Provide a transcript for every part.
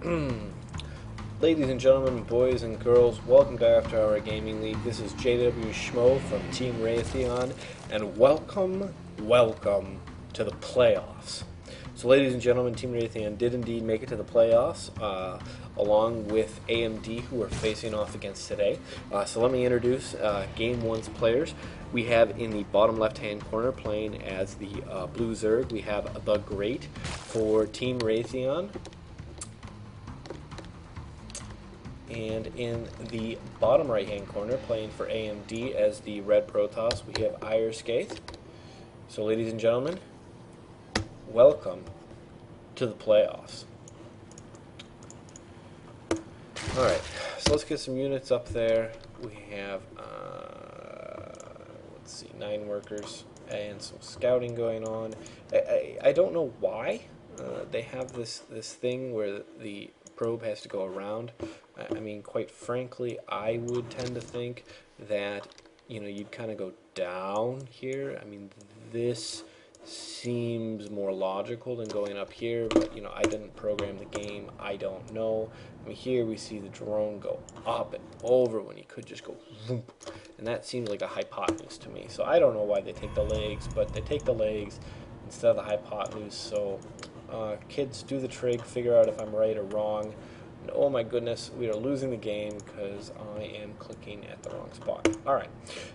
Ladies and gentlemen, boys and girls, welcome to After Hour Gaming League. This is JW Schmo from Team Raytheon, and welcome to the playoffs. So, ladies and gentlemen, Team Raytheon did indeed make it to the playoffs, along with AMD, who we're facing off against today. So let me introduce Game 1's players. We have in the bottom left-hand corner playing as the Blue Zerg, we have TheGreat for Team Raytheon. And in the bottom right-hand corner, playing for AMD as the Red Protoss, we have IreScath. So, ladies and gentlemen, welcome to the playoffs. Alright, so let's get some units up there. We have, let's see, 9 workers and some scouting going on. I don't know why they have this thing where the probe has to go around. I mean, quite frankly, I would tend to think that, you know, you'd kind of go down here. I mean, this seems more logical than going up here, but, you know, I didn't program the game. I don't know. I mean, here we see the drone go up and over when he could just go zoom, and that seems like a hypotenuse to me. So I don't know why they take the legs, but they take the legs instead of the hypotenuse. So kids, do the trig, figure out if I'm right or wrong. And oh my goodness, we are losing the game because I am clicking at the wrong spot. Alright,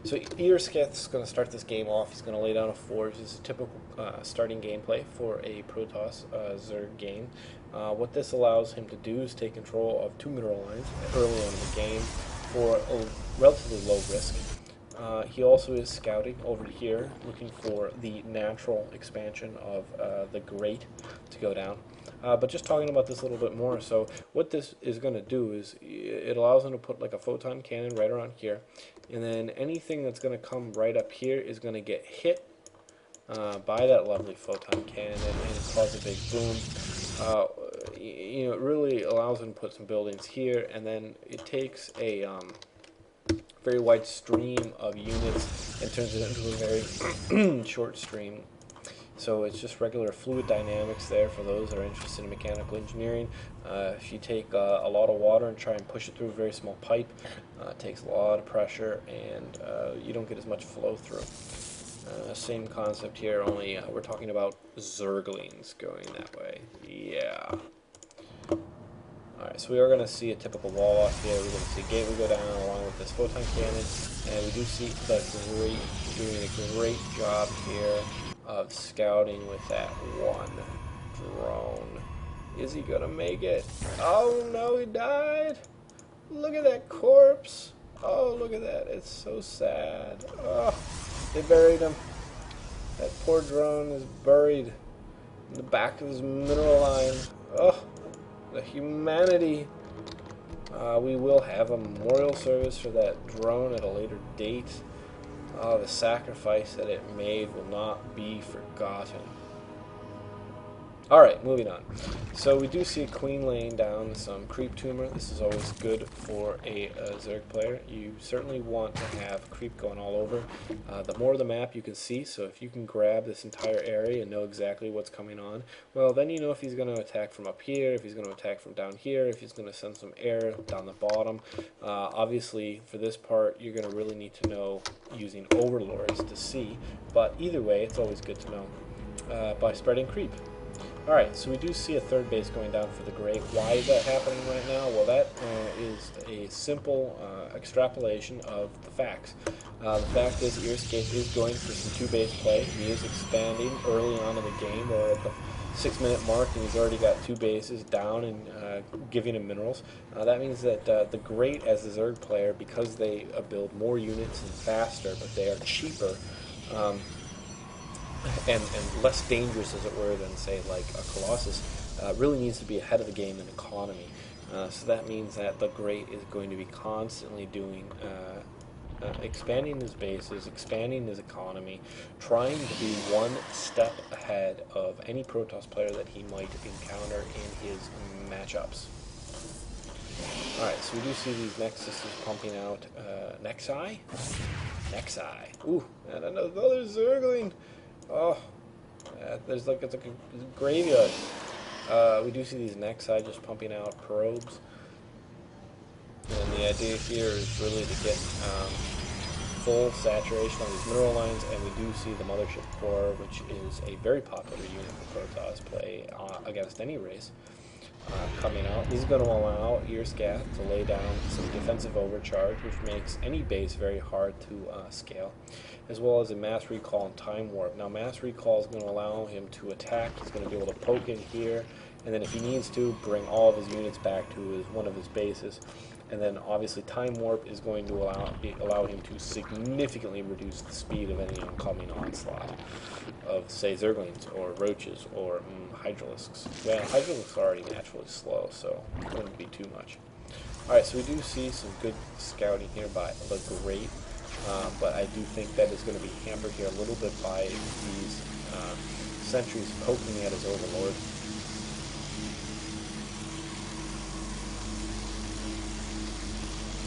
so IreScath is going to start this game off. He's going to lay down a forge. This is typical starting gameplay for a Protoss Zerg game. What this allows him to do is take control of 2 mineral lines early on in the game for a relatively low risk. He also is scouting over here, looking for the natural expansion of TheGreat to go down. But just talking about this a little bit more, so what this is going to do is it allows him to put like a photon cannon right around here, and then anything that's going to come right up here is going to get hit by that lovely photon cannon and cause a big boom. You know, it really allows him to put some buildings here, and then it takes a very wide stream of units and turns it into a very short stream. So it's just regular fluid dynamics there for those that are interested in mechanical engineering. If you take a lot of water and try and push it through a very small pipe, it takes a lot of pressure and you don't get as much flow through. Same concept here, only we're talking about Zerglings going that way. Yeah. Alright, so we are going to see a typical wall off here. We're going to see a gateway go down along with this photon cannon, and we do see TheGreat doing a great job here of scouting with that one drone. Is he going to make it? Oh no, he died! Look at that corpse! Oh, look at that. It's so sad. Oh, they buried him. That poor drone is buried in the back of his mineral line. Oh, the humanity. We will have a memorial service for that drone at a later date. The sacrifice that it made will not be forgotten. Alright, moving on. So we do see a queen laying down some creep tumor. This is always good for a Zerg player. You certainly want to have creep going all over. The more of the map you can see, so if you can grab this entire area and know exactly what's coming on, well, then you know if he's going to attack from up here, if he's going to attack from down here, if he's going to send some air down the bottom. Obviously, for this part, you're going to really need to know using overlords to see, but either way, it's always good to know by spreading creep. Alright, so we do see a third base going down for TheGreat. Why is that happening right now? Well, that is a simple extrapolation of the facts. The fact is IreScath is going for some 2-base play. He is expanding early on in the game. We're at the 6-minute mark and he's already got 2 bases down and giving him minerals. That means that TheGreat as a Zerg player, because they build more units and faster, but they are cheaper, and less dangerous, as it were, than, say, like a Colossus, really needs to be ahead of the game in economy. So that means that TheGreat is going to be constantly doing, expanding his bases, expanding his economy, trying to be one step ahead of any Protoss player that he might encounter in his matchups. Alright, so we do see these Nexuses pumping out, Nexi? Nexi. Ooh, and another Zergling! Oh, there's like, it's like a graveyard. We do see these next side just pumping out probes. And the idea here is really to get full saturation on these mineral lines, and we do see the mothership core, which is a very popular unit for Protoss play against any race, coming out. This is going to allow IreScath to lay down some defensive overcharge, which makes any base very hard to scale, as well as a mass recall and time warp. Now, mass recall is going to allow him to attack. He's going to be able to poke in here, and then if he needs to, bring all of his units back to one of his bases. And then obviously time warp is going to allow him to significantly reduce the speed of any oncoming onslaught of, say, Zerglings or Roaches or Hydralisks. Well, Hydralisks are already naturally slow, so it wouldn't be too much. Alright, so we do see some good scouting here by TheGreat, but I do think that is going to be hampered here a little bit by these sentries poking at his Overlord.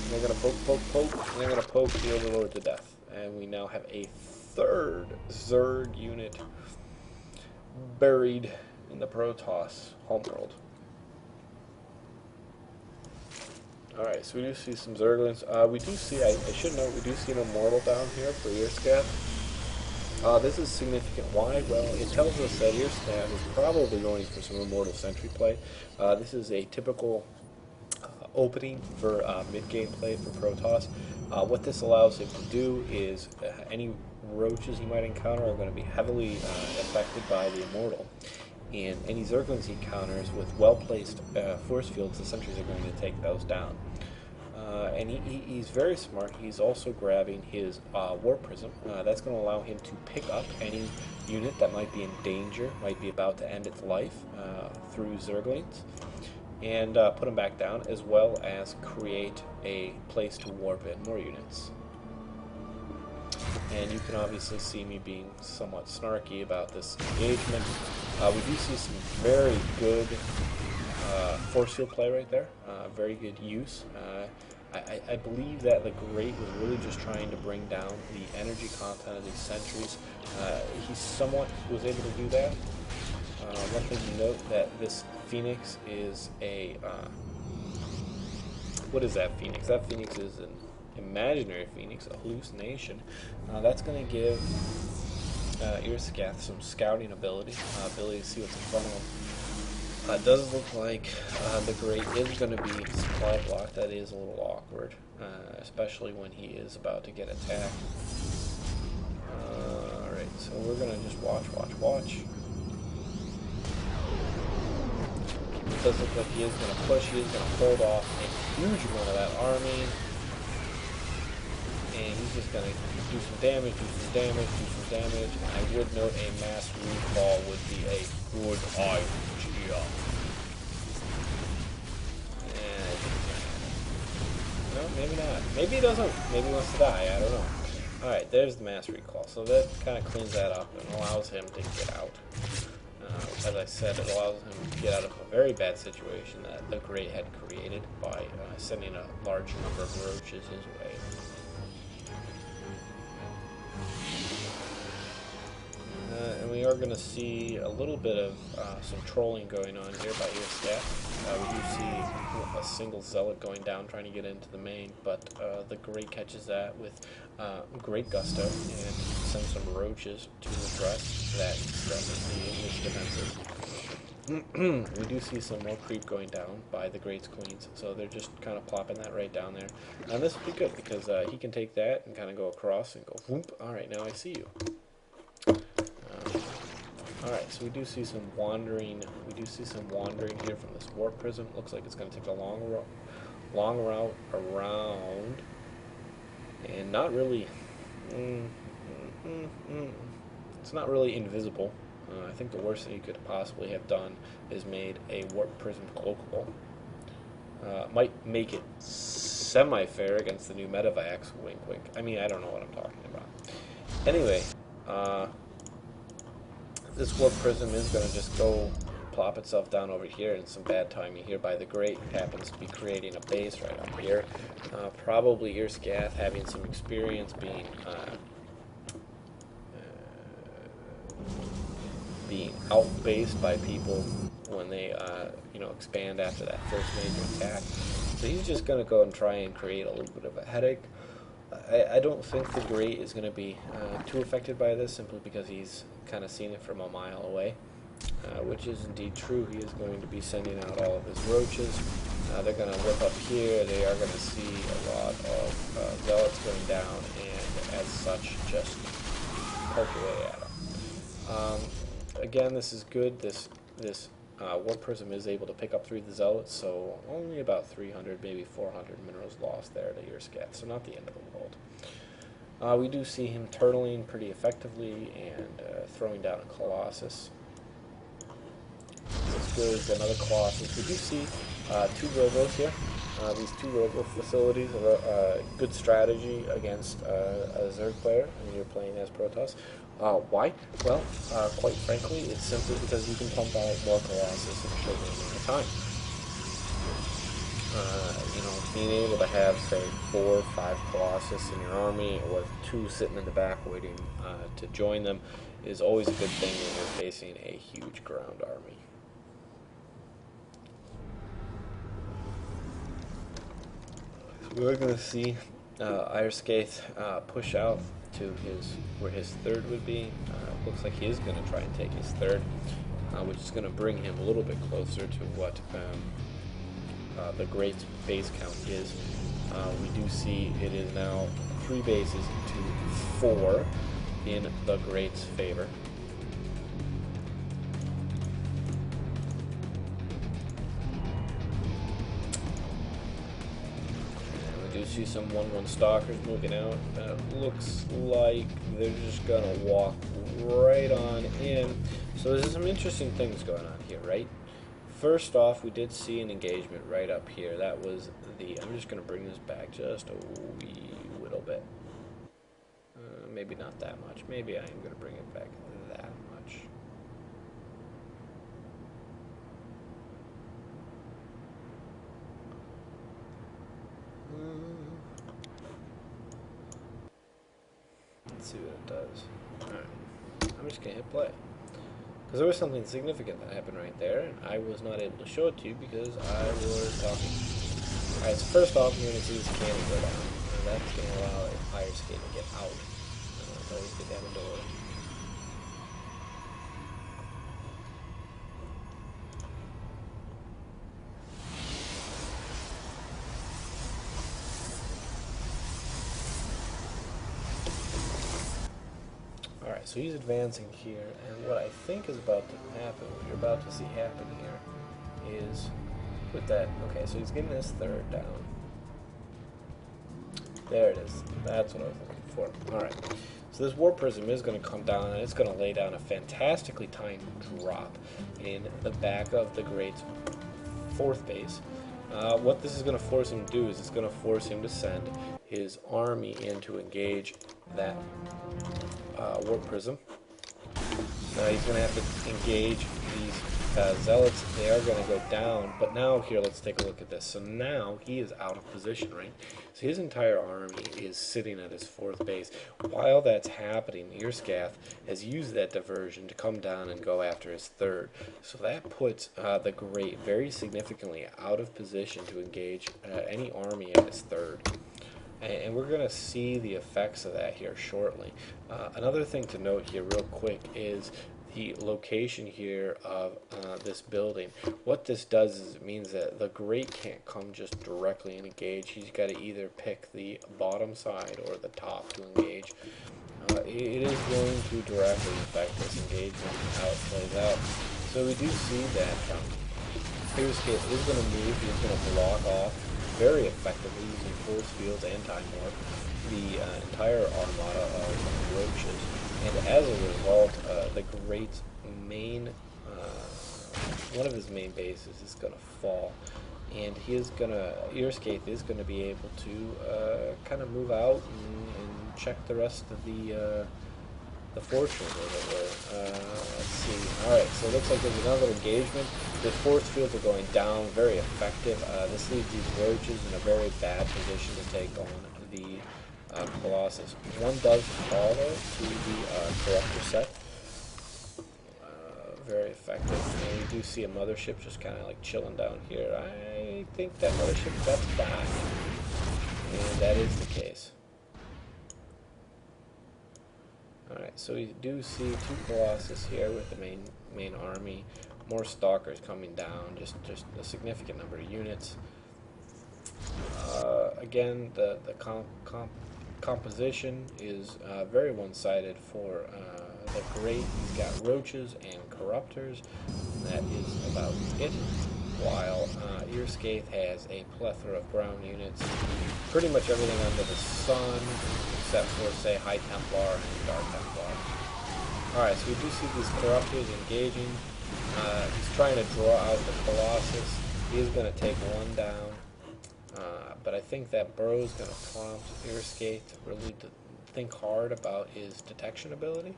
And they're going to poke, and they're going to poke the Overlord to death. And we now have a third Zerg unit buried in the Protoss homeworld. Alright, so we do see some Zerglings. We do see, I should note, we do see an Immortal down here for IreScath. This is significant. Why? Well, it tells us that IreScath is probably going for some Immortal Sentry play. This is a typical opening for mid-game play for Protoss. What this allows him to do is any roaches he might encounter are going to be heavily affected by the Immortal. And any Zerglings he encounters with well-placed force fields, the sentries are going to take those down. And he's very smart. He's also grabbing his Warp Prism. That's going to allow him to pick up any unit that might be in danger, might be about to end its life through Zerglings, and put them back down, as well as create a place to warp in more units. And you can obviously see me being somewhat snarky about this engagement. We do see some very good force field play right there, very good use. I believe that TheGreat was really just trying to bring down the energy content of these sentries. He somewhat was able to do that. One thing to note that this Phoenix is a what is that Phoenix? That Phoenix is an imaginary Phoenix, a hallucination. That's going to give IreScath some scouting ability, ability to see what's in front of him. It does look like TheGreat is going to be supply blocked. That is a little awkward, especially when he is about to get attacked. Alright, so we're going to just watch. It does look like he is going to push. He is going to hold off a huge amount of that army. And he's just going to do some damage. And I would note a mass recall would be a good idea. No, maybe not. Maybe he doesn't. Maybe he wants to die. I don't know. Alright, there's the mass recall. So that kind of cleans that up and allows him to get out. As I said, it allows him to get out of a very bad situation that TheGreat had created by sending a large number of roaches his way. And we are going to see a little bit of some trolling going on here by IreScath. We do see a single zealot going down trying to get into the main, but TheGreat catches that with great gusto and sends some roaches to address that discrepancy in his defenses. We do see some more creep going down by TheGreat's queens, so they're just kind of plopping that right down there. And this will be good because he can take that and kind of go across and go whoop. Alright, now I see you. Alright, so we do see some wandering. We do see some wandering here from this warp prism. Looks like it's going to take a long route around, and not really. It's not really invisible. I think the worst thing you could possibly have done is made a warp prism cloakable. Might make it semi-fair against the new Medivacs. Wink, wink. I mean, I don't know what I'm talking about. Anyway. This warp prism is going to just go plop itself down over here, and some bad timing here by TheGreat. Happens to be creating a base right up here. Probably IreScath having some experience being outbased by people when they expand after that first major attack. So he's just going to go and try and create a little bit of a headache. I don't think TheGreat is going to be too affected by this, simply because he's kind of seen it from a mile away, which is indeed true. He is going to be sending out all of his roaches. They're going to look up here. They are going to see a lot of zealots going down, and as such, just poke away at them. Again, this is good. This Warp Prism is able to pick up 3 of the zealots, so only about 300, maybe 400 minerals lost there to IreScath, so not the end of the world. We do see him turtling pretty effectively and throwing down a Colossus. This is good. He's got another Colossus. We do see 2 Robos here. These 2 Robo facilities are a good strategy against a Zerg player when you're playing as Protoss. Why? Well, quite frankly, it's simply because you can pump out more Colossus in a short amount of time. Being able to have, say, 4 or 5 Colossus in your army, or 2 sitting in the back waiting to join them, is always a good thing when you're facing a huge ground army. We're going to see IreScath push out to where his 3rd would be. Looks like he is going to try and take his 3rd, which is going to bring him a little bit closer to what TheGreat's base count is. We do see it is now 3 bases to 4 in TheGreat's favor. Do see some 1/1 stalkers moving out. Looks like they're just gonna walk right on in. So there's some interesting things going on here, right? First off, we did see an engagement right up here. That was I'm just gonna bring this back just a wee little bit. Maybe not that much. Maybe I am gonna bring it back that much. Let's see what it does. Alright, I'm just going to hit play. Because there was something significant that happened right there, and I was not able to show it to you because I was talking. Alright, so first off, you're going to see this cannon go down. And that's going to allow IreScath to get out. It's always good to have a door. Alright, so he's advancing here, and what I think is about to happen, what you're about to see happen here, is with that. Okay, so he's getting his 3rd down. There it is. That's what I was looking for. Alright, so this Warp Prism is going to come down, and it's going to lay down a fantastically timed drop in the back of TheGreat's 4th base. What this is going to force him to do is it's going to force him to send his army in to engage that Warp Prism. Now he's going to have to engage these zealots. They are going to go down, but now here, let's take a look at this. So now he is out of position, right? So his entire army is sitting at his 4th base. While that's happening, IreScath has used that diversion to come down and go after his 3rd. So that puts TheGreat very significantly out of position to engage any army at his 3rd. And we're going to see the effects of that here shortly. Another thing to note here real quick is the location here of this building. What this does is it means that TheGreat can't come just directly and engage. He's got to either pick the bottom side or the top to engage. It is going to directly affect this engagement and how it plays out. So we do see that IreScath is going to move. He's going to block off very effectively using force fields and time warp the entire armada of roaches, and as a result, TheGreat's main, one of his main bases is going to fall, and IreScath is going to be able to kind of move out and check the rest of the fortress, as it were. Let's see. Alright, so it looks like there's another engagement. The force fields are going down, very effective. This leaves these roaches in a very bad position to take on the Colossus. One does fall, though, to the corruptor set. very effective. And you do see a mothership just kind of like chilling down here. I think that mothership got back, and that is the case. Alright, so we do see 2 Colossus here with the main army. More stalkers coming down, just a significant number of units. Again, the composition is very one-sided for the Great. He's got roaches and corruptors. That is about it. While IreScath has a plethora of ground units. Pretty much everything under the sun, except for, say, High Templar and Dark Templar. Alright, so we do see these corruptors engaging. He's trying to draw out the Colossus. He is going to take one down. But I think that Burrow is going to prompt IreScath to really think hard about his detection ability.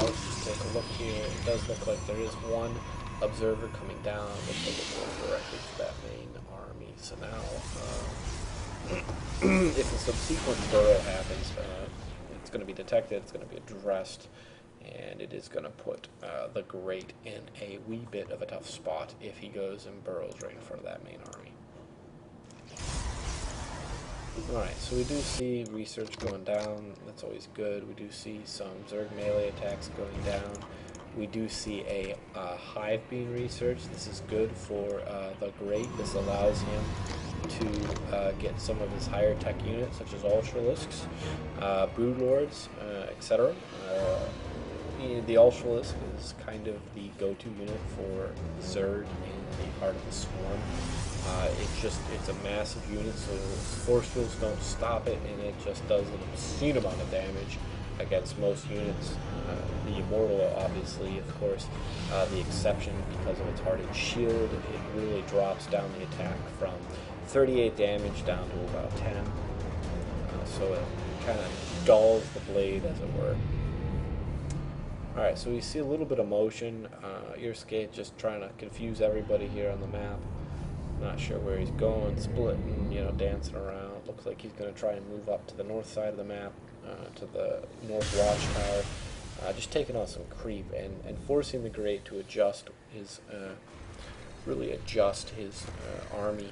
Let's just take a look here. It does look like there is one observer coming down. Looks like it's going directly to that main army. So now, if a subsequent Burrow happens, it's going to be detected, it's going to be addressed, and it is going to put the Great in a wee bit of a tough spot if he goes and burrows right in front of that main army. Alright, so we do see research going down. That's always good. We do see some Zerg melee attacks going down. We do see a hive being researched. This is good for the Great. This allows him to get some of his higher tech units, such as Ultralisks, Broodlords, etc. The Ultralisk is kind of the go-to unit for Zerg in the heart of the swarm. It's a massive unit, so force fields don't stop it, and it just does an obscene amount of damage against most units. The Immortal, obviously, of course, the exception because of its hardened shield. It really drops down the attack from 38 damage down to about 10. So it kind of dulls the blade, as it were. Alright, so we see a little bit of motion. IreScath just trying to confuse everybody here on the map. Not sure where he's going, splitting, dancing around. Looks like he's going to try and move up to the north side of the map, to the north watchtower. Just taking on some creep and forcing the Great to adjust his, really adjust his army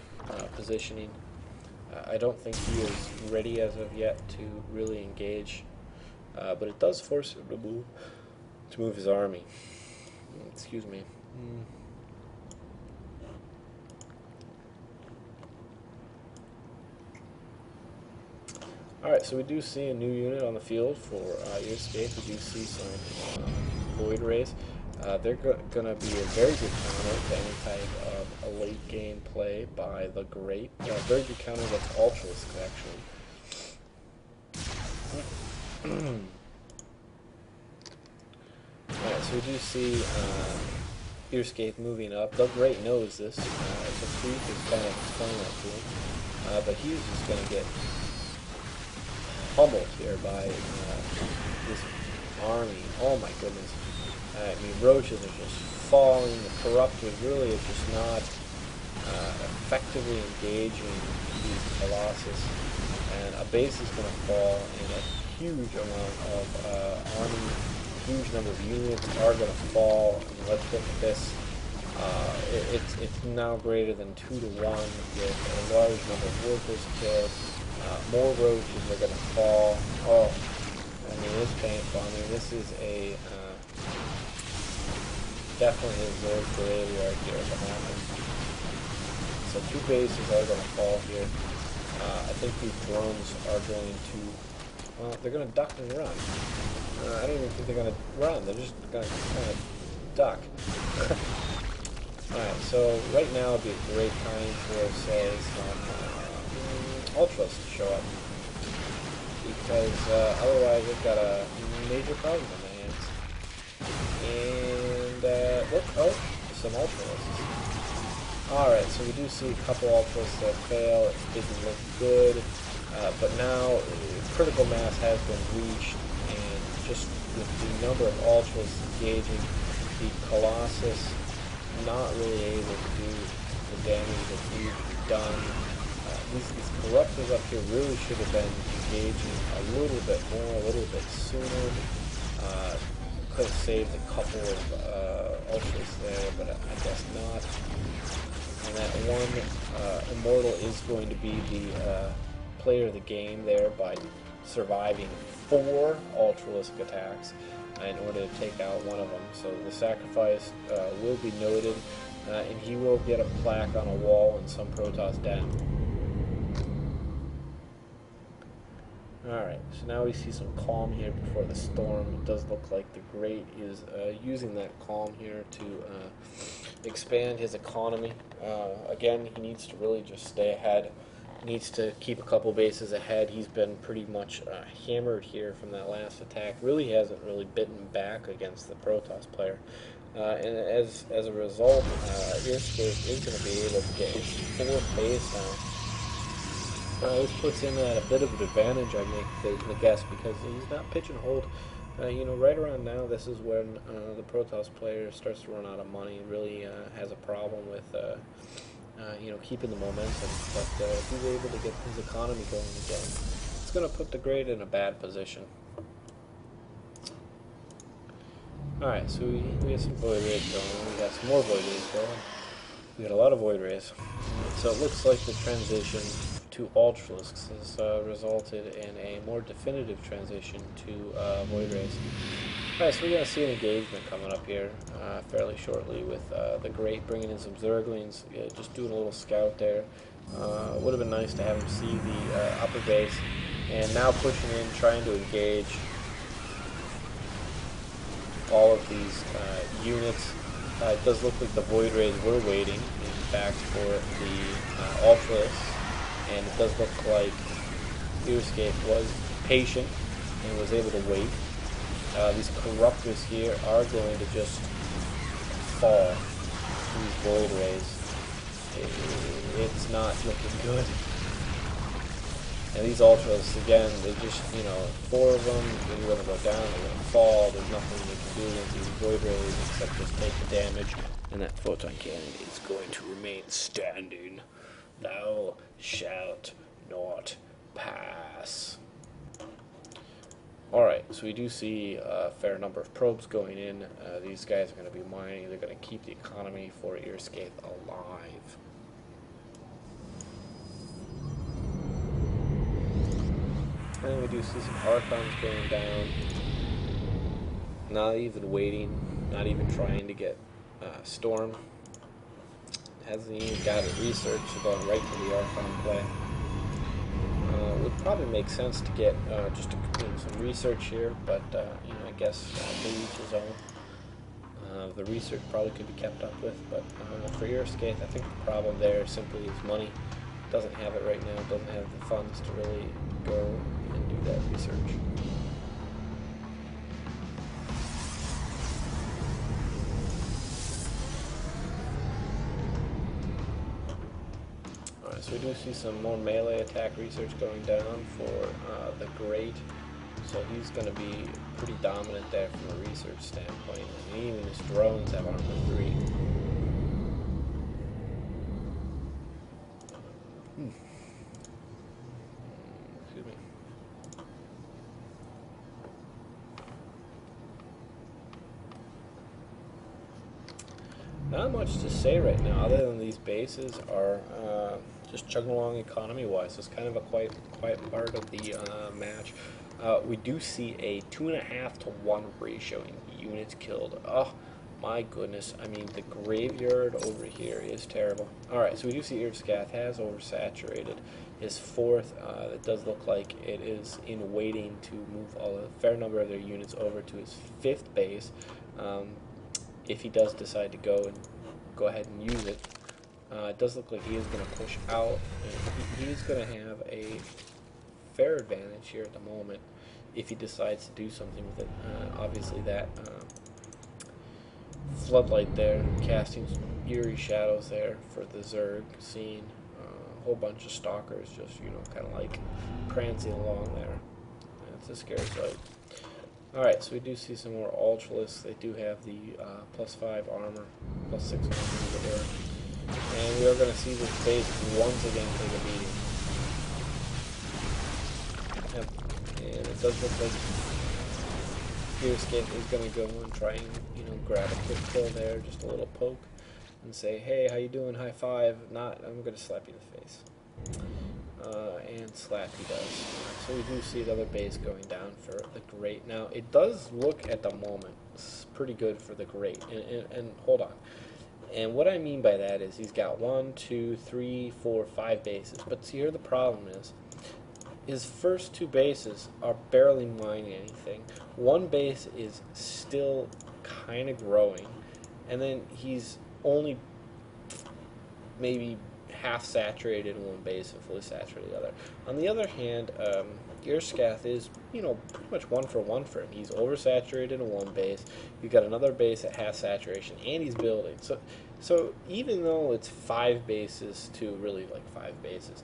positioning. I don't think he is ready as of yet to really engage, but it does force him to move his army. Excuse me. Alright, so we do see a new unit on the field for IreScath. We do see some Void Rays. They're going to be a very good counter to any type of a late game play by the Great. Very good counter against Ultralisks, actually. Alright, so we do see IreScath moving up. The Great knows this. The creep is kind of explaining that to him. But he's just going to get pummeled here by this army. Oh my goodness. I mean, roaches are just falling. The corruptors really are just not effectively engaging these Colossus. And a base is going to fall, and a huge amount of army, huge number of units are going to fall. I mean, let's look at this. It's now greater than 2 to 1 with a large number of workers killed. More roaches are going to fall. Oh, I mean, it's painful. I mean, this is a definitely a Zerg graveyard here at the moment. So 2 bases are going to fall here. I think these drones are going to, well, they're going to duck and run. I don't even think they're going to run. They're just going to kind of duck. Alright, so right now would be a great time for, say, some Ultras to show up, because otherwise they've got a major problem on their hands. And look, oh, some Ultras. Alright, so we do see a couple Ultras that fail. It didn't look good, but now critical mass has been reached, and just with the number of Ultras engaging, the Colossus not really able to do the damage that needs to be done. These corruptors up here really should have been engaging a little bit more, a little bit sooner. could have saved a couple of ultras there, but I guess not. And that one immortal is going to be the player of the game there by surviving 4 ultralisk attacks in order to take out one of them. So the sacrifice will be noted, and he will get a plaque on a wall in some Protoss den. Alright, so now we see some calm here before the storm. It does look like TheGreat is using that calm here to expand his economy. Again, he needs to really just stay ahead. He needs to keep a couple bases ahead. He's been pretty much hammered here from that last attack. Really hasn't really bitten back against the Protoss player. And as a result, IreScath is going to be able to get his 4th base now. This puts him at a bit of an advantage, I make the guess, because he's not pitch and hold. You know, right around now, this is when the Protoss player starts to run out of money. Really has a problem with, you know, keeping the momentum. But if he's able to get his economy going again, it's going to put TheGreat in a bad position. Alright, so we have some Void Rays going. We got some more Void Rays going. We got a lot of Void Rays. So it looks like the transition to Ultralisks has resulted in a more definitive transition to Void Rays. Alright, so we're going to see an engagement coming up here fairly shortly with TheGreat bringing in some Zerglings, just doing a little scout there. Would have been nice to have him see the upper base, and now pushing in, trying to engage all of these units. It does look like the Void Rays were waiting, in fact, for the Ultralisks. And it does look like IreScath was patient and was able to wait. These Corruptors here are going to just fall to these Void Rays. It's not looking good. And these Ultras, again, they just, you know, 4 of them, they're going to go down, they're going to fall. There's nothing they can do against these Void Rays except just take the damage. And that Photon Cannon is going to remain standing. Thou shalt not pass. Alright, so we do see a fair number of probes going in. These guys are going to be mining. They're going to keep the economy for IreScath alive. And we do see some Archons going down. Not even waiting, not even trying to get Storm. Hasn't even got a research, so going right to the Archon play. Would probably make sense to get just some research here, but you know, I guess to each his own. The research probably could be kept up with, but for IreScath, I think the problem there simply is money. Doesn't have it right now, doesn't have the funds to really go and do that research. So we do see some more melee attack research going down for TheGreat. So he's going to be pretty dominant there from a research standpoint. And even his drones have armor 3. Excuse me. Not much to say right now, other than these bases are just chugging along economy-wise. So it's kind of a quiet part of the match. We do see a 2.5 to 1 ratio in units killed. Oh my goodness! I mean, the graveyard over here is terrible. All right, so we do see IreScath has oversaturated his 4th. It does look like it is in waiting to move a fair number of their units over to his 5th base. If he does decide to go ahead and use it. It does look like he is going to push out. He's going to have a fair advantage here at the moment if he decides to do something with it. Obviously that floodlight there, casting some eerie shadows there for the Zerg scene. A whole bunch of stalkers just, you know, kind of like prancing along there. It's a scary sight. Alright, so we do see some more Ultralisks. They do have the +5 armor, +6 armor over there. And we are going to see this base once again take a beating. Yep. And it does look like IreScath is going to go and try and, you know, grab a quick kill there, just a little poke, and say, hey, how you doing, high five, not, I'm going to slap you in the face. And slap he does. So we do see another base going down for the Great. Now, it does look at the moment pretty good for the Great, and hold on. And what I mean by that is he's got 1, 2, 3, 4, 5 bases, but see, here the problem is, his first 2 bases are barely mining anything. 1 base is still kind of growing, and then he's only maybe half saturated in 1 base and fully saturated the other. On the other hand, IreScath is, you know, pretty much 1 for 1 for him. He's oversaturated in 1 base. You've got another base at half saturation, and he's building. So even though it's 5 bases to really like 5 bases,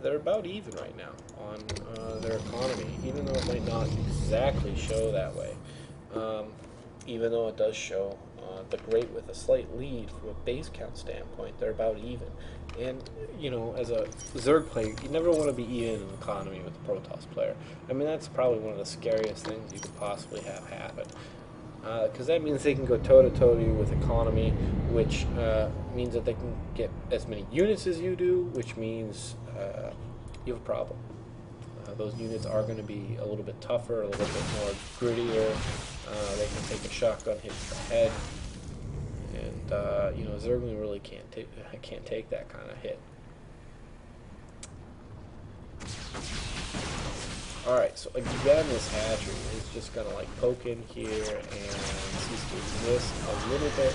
they're about even right now on their economy, even though it might not exactly show that way. Even though it does show the Great with a slight lead from a base count standpoint, they're about even. And, you know, as a Zerg player, you never want to be even in economy with a Protoss player. I mean, that's probably one of the scariest things you could possibly have happen. Because that means they can go toe-to-toe to you with economy, which means that they can get as many units as you do, which means you have a problem. Those units are going to be a little bit tougher, a little bit more grittier. They can take a shotgun hit to the head, and you know, Zergling really can't take that kind of hit. Alright, so again, this hatchery is just going to like poke in here and cease to exist a little bit.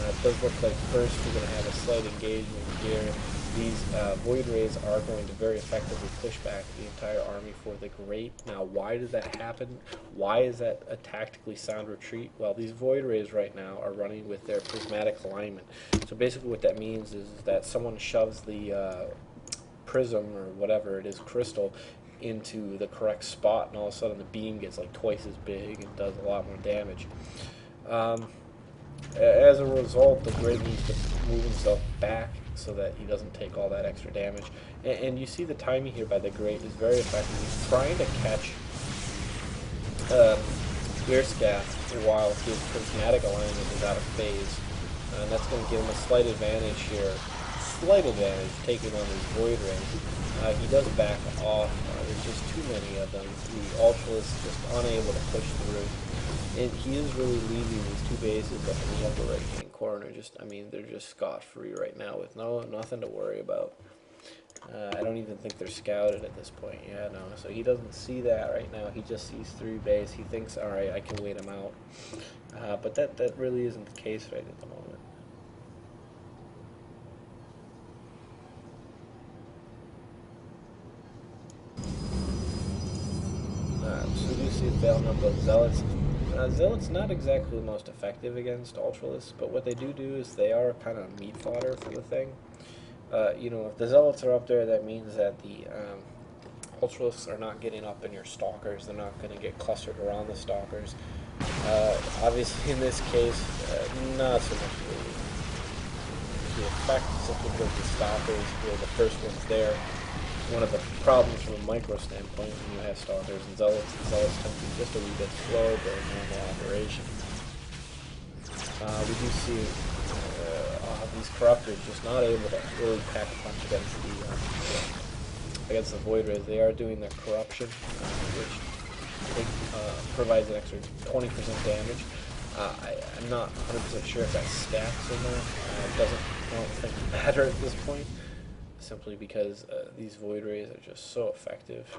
It does look like first we're going to have a slight engagement here. These Void Rays are going to very effectively push back the entire army for the Great. Now, why does that happen? Why is that a tactically sound retreat? Well, these Void Rays right now are running with their prismatic alignment. So basically what that means is that someone shoves the prism, or whatever it is, crystal, into the correct spot, and all of a sudden the beam gets like twice as big and does a lot more damage. As a result, the Great needs to move himself back so that he doesn't take all that extra damage. And you see the timing here by the Great is very effective. He's trying to catch IreScath while his prismatic alignment is out of phase. And that's going to give him a slight advantage here. Slight advantage taking on these Void Rays. He does back off. There's just too many of them. The Ultralisk is just unable to push through. And he is really leaving these 2 bases up in the upper right-hand corner. Just, I mean, they're just scot-free right now with nothing to worry about. I don't even think they're scouted at this point. Yeah, no. So he doesn't see that right now. He just sees 3 base. He thinks, all right, I can wait him out. But that really isn't the case right at the moment. So we do see a fail number of Zealots. Zealots not exactly the most effective against Ultralisks, but what they do is they are kind of meat fodder for the thing. You know, if the Zealots are up there, that means that the Ultralisks are not getting up in your Stalkers. They're not going to get clustered around the Stalkers. Obviously, in this case, not so much the effect, simply because the Stalkers were the first ones there. One of the problems from a micro standpoint when you have Stalkers and Zealots tend to be just a wee bit slow but a normal operation. We do see these Corruptors just not able to really pack a punch against the Void Rays. They are doing their corruption, which I think provides an extra 20% damage. I'm not 100% sure if that stacks in there. I don't think it matter at this point, simply because these Void Rays are just so effective.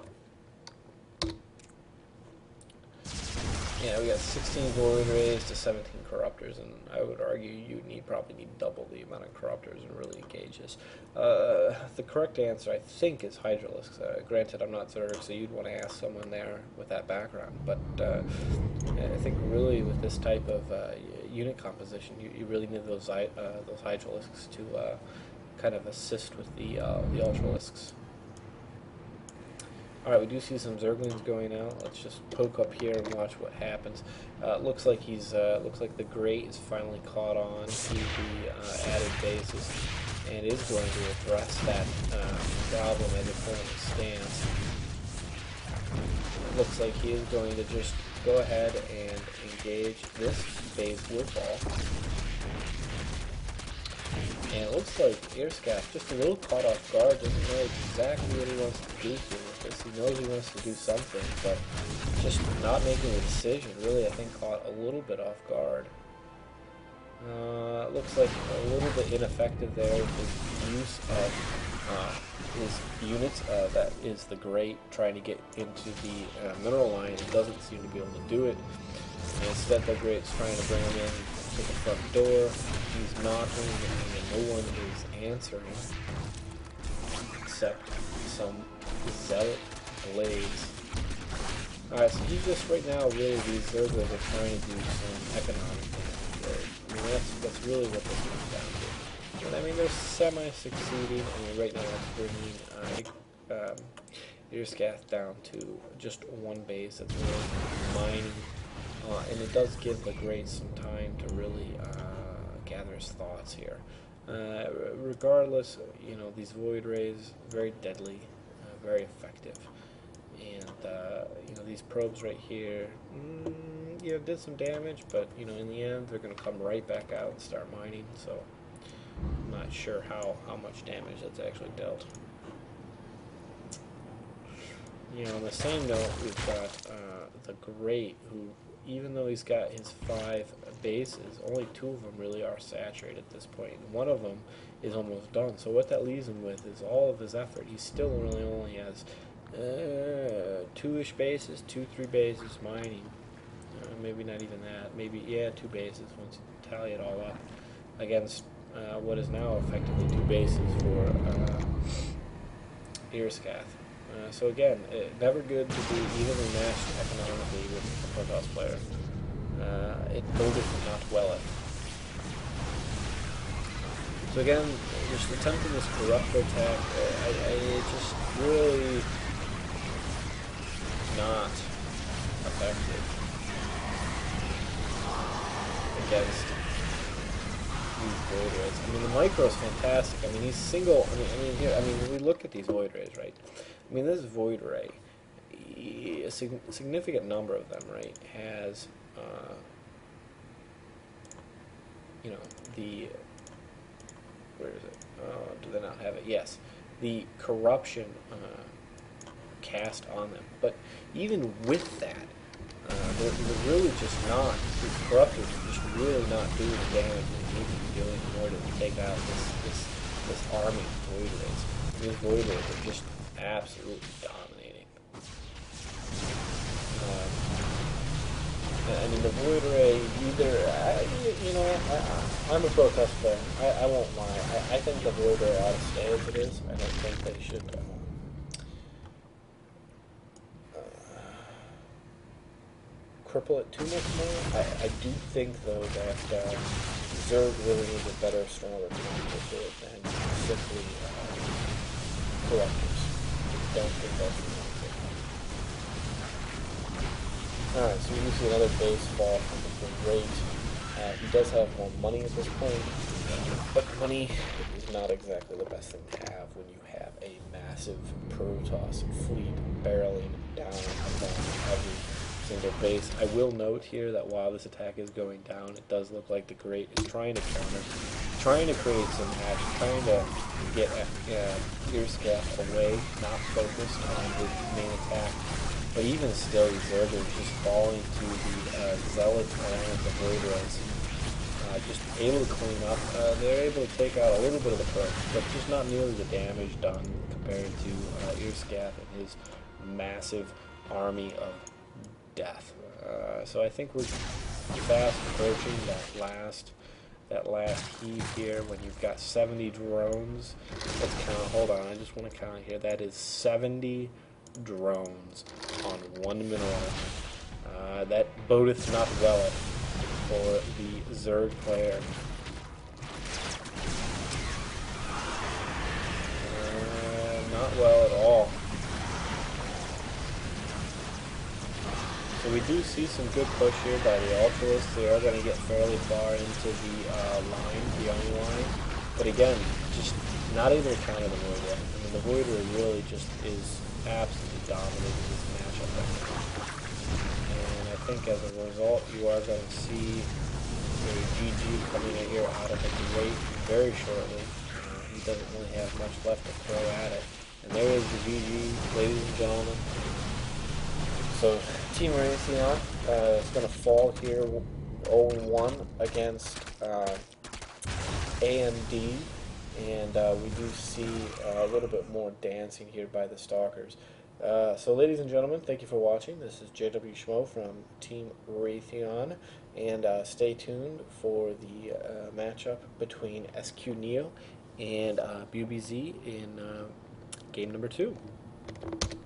Yeah, we got 16 Void Rays to 17 Corruptors, and I would argue you probably need double the amount of Corruptors and really engage this. The correct answer, I think, is Hydralisks. Granted, I'm not Zerg, so you'd want to ask someone there with that background, but I think really with this type of unit composition, you really need those Hydralisks to kind of assist with the Ultralisks. Alright, we do see some Zerglings going out. Let's just poke up here and watch what happens. Looks like the Great is finally caught on to the added bases and is going to address that problem as it currently stands. looks like he is going to just go ahead and engage this base with ball. And it looks like IreScath just a little caught off guard, doesn't know exactly what he wants to do here with this. He knows he wants to do something, but just not making a decision. Really, I think caught a little bit off guard. Looks like a little bit ineffective there with his use of his units. That is TheGreat trying to get into the mineral line. It doesn't seem to be able to do it. And instead, TheGreat's trying to bring him in to the front door. He's knocking, and no one is answering except some zealot blaze. Alright, so he's just right now really these Zerglers are trying to do some economic damage. I mean, that's really what this comes down to. And I mean, they're semi-succeeding. I mean, right now it's bringing IreScath down to just one base. That's really mining. And it does give TheGreat some time to really gather his thoughts here. Regardless, you know, these Void Rays, very deadly, very effective. And, you know, these probes right here, you know, did some damage, but, you know, in the end, they're going to come right back out and start mining, so I'm not sure how much damage that's actually dealt. You know, on the same note, we've got TheGreat, who, even though he's got his 5 bases, only 2 of them really are saturated at this point. And one of them is almost done. So what that leaves him with is all of his effort. He still really only has 2-ish bases, 2-3 bases mining. Maybe not even that. Maybe, yeah, 2 bases once you tally it all up against what is now effectively 2 bases for IreScath. So again, never good to be evenly matched economically with a Protoss player. It buildeth not well it. So again, just attempting this corruptor attack, I just really not effective against these Void Rays. I mean, the micro is fantastic. I mean, he's single. I mean, here. I mean, when we look at these Void Rays, right? I mean, this Void Ray, a significant number of them, right, has, you know, the, where is it? Do they not have it? Yes, the corruption cast on them. But even with that, they're really just not, these corruptors are just really not doing the damage they need to be doing in order to take out this army of Void Rays. These Void Rays are just absolutely dominating. I mean, the Void Ray, you know, I'm a Protoss player. I won't lie. I think the Void Ray ought to stay as it is. I don't think they should cripple it too much more. I do think, though, that Zerg really needs a better, stronger counter to it than simply corruptors. I don't think that's the one thing. Alright, so we see another base fall from the TheGreat. He does have more money at this point, but money is not exactly the best thing to have when you have a massive Protoss fleet barreling down upon every single base. I will note here that while this attack is going down, it does look like TheGreat is trying to counter, trying to create some action, trying to get IreScath away, not focused on his main attack. But even still, these Zerglers just falling to the Zealot and the Void Rays. Just able to clean up. They're able to take out a little bit of the probe, but just not nearly the damage done compared to IreScath and his massive army of death. So I think we're fast approaching that last heave here when you've got 70 drones. Let's count. Hold on, I just want to count here. That is 70 drones on one mineral. That bodeth not well for the Zerg player. Not well at all. So we do see some good push here by the Ultralists. They are going to get fairly far into the line, the young line. But again, just not able to counter the Void Ray. I mean, the Void Ray really just is absolutely dominating this match. matchup right now. And I think as a result, you are going to see a GG coming in here out of TheGreat very shortly. He doesn't really have much left to throw at it. And there is the GG, ladies and gentlemen. So Team Raytheon is going to fall here 0-1 against AMD. And we do see a little bit more dancing here by the Stalkers. So ladies and gentlemen, thank you for watching. This is JW Schmo from Team Raytheon, and stay tuned for the matchup between SQ Neo and BBZ in game number 2.